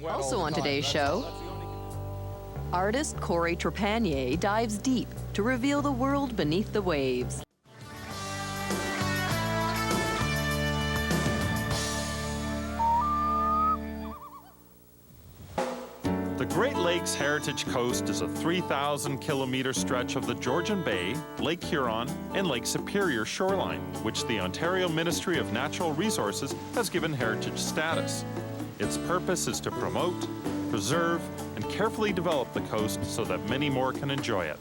Also on today's show, artist Cory Trepanier dives deep to reveal the world beneath the waves. The Great Lakes Heritage Coast is a 3,000-kilometer stretch of the Georgian Bay, Lake Huron, and Lake Superior shoreline, which the Ontario Ministry of Natural Resources has given heritage status. Its purpose is to promote, preserve, and carefully develop the coast so that many more can enjoy it.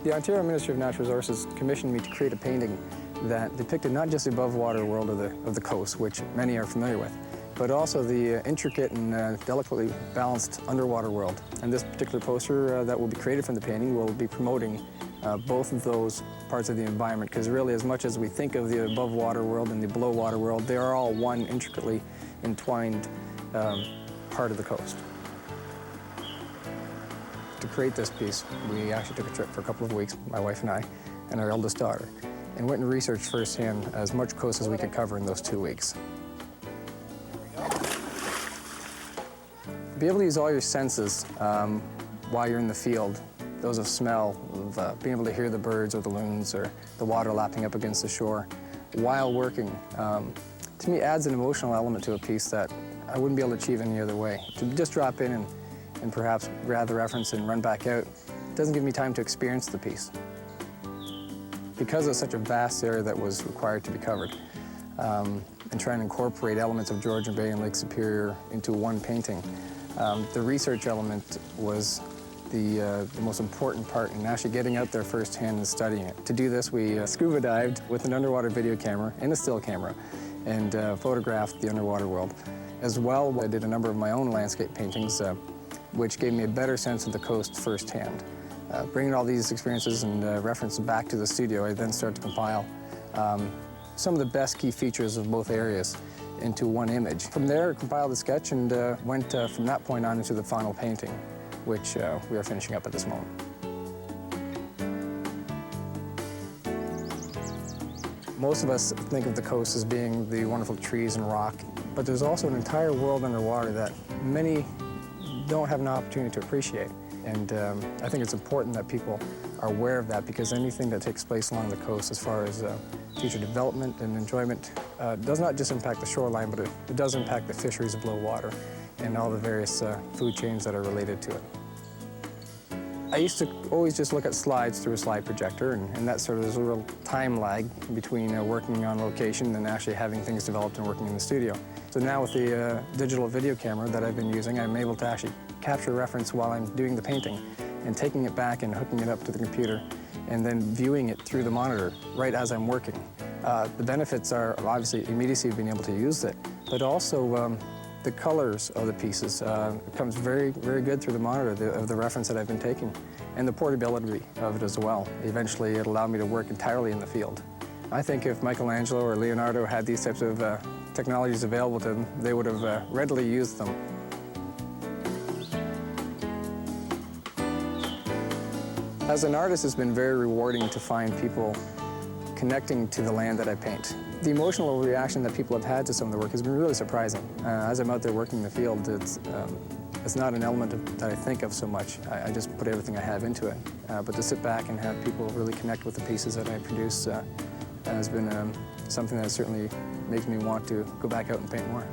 The Ontario Ministry of Natural Resources commissioned me to create a painting that depicted not just the above-water world of the coast, which many are familiar with, but also the intricate and delicately balanced underwater world. And this particular poster that will be created from the painting will be promoting both of those parts of the environment, because really, as much as we think of the above-water world and the below-water world, they are all one intricately entwined part of the coast. To create this piece, we actually took a trip for a couple of weeks, my wife and I, and our eldest daughter, and went and researched firsthand as much coast as we could cover in those 2 weeks. Be able to use all your senses while you're in the field, those of smell, of being able to hear the birds or the loons or the water lapping up against the shore while working, to me adds an emotional element to a piece that I wouldn't be able to achieve any other way. To just drop in and perhaps grab the reference and run back out doesn't give me time to experience the piece. Because of such a vast area that was required to be covered, and trying to incorporate elements of Georgian Bay and Lake Superior into one painting, the research element was the most important part in actually getting out there firsthand and studying it. To do this, we scuba dived with an underwater video camera and a still camera and photographed the underwater world. As well, I did a number of my own landscape paintings, which gave me a better sense of the coast firsthand. Bringing all these experiences and references back to the studio, I then started to compile some of the best key features of both areas into one image. From there, I compiled a sketch and went from that point on into the final painting, which we are finishing up at this moment. Most of us think of the coast as being the wonderful trees and rock, but there's also an entire world underwater that many don't have an opportunity to appreciate. And I think it's important that people are aware of that, because anything that takes place along the coast as far as future development and enjoyment does not just impact the shoreline, but it does impact the fisheries below water and all the various food chains that are related to it. I used to always just look at slides through a slide projector, and that sort of there's a real time lag between working on location and actually having things developed and working in the studio. So now with the digital video camera that I've been using, I'm able to actually capture reference while I'm doing the painting and taking it back and hooking it up to the computer and then viewing it through the monitor right as I'm working. The benefits are obviously immediacy of being able to use it, but also the colors of the pieces comes very, very good through the monitor of the reference that I've been taking, and the portability of it as well. Eventually, it allowed me to work entirely in the field. I think if Michelangelo or Leonardo had these types of technologies available to them, they would have readily used them. As an artist, it's been very rewarding to find people connecting to the land that I paint. The emotional reaction that people have had to some of the work has been really surprising. As I'm out there working in the field, it's not an element that I think of so much. I just put everything I have into it. But to sit back and have people really connect with the pieces that I produce has been something that certainly makes me want to go back out and paint more.